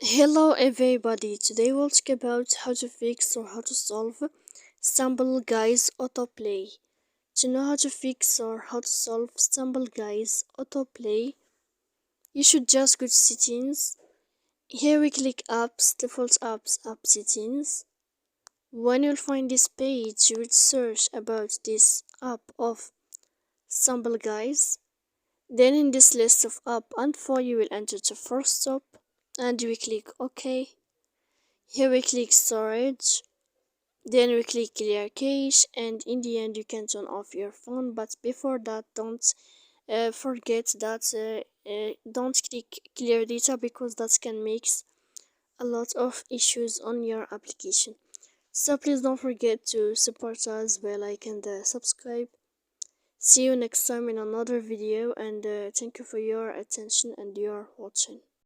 Hello everybody, today we'll talk about how to fix or how to solve Stumble Guys Autoplay. To know how to fix or how to solve Stumble Guys Autoplay, you should just go to settings. Here we click apps, default apps, app settings. When you'll find this page, you will search about this app of Stumble Guys. Then in this list of app and for you will enter the first stop and we click OK. Here we click storage, then we click clear cache, and in the end you can turn off your phone. But before that, don't forget that don't click clear data, because that can make a lot of issues on your application. So please don't forget to support us by like and subscribe. See you next time in another video, and thank you for your attention and your watching.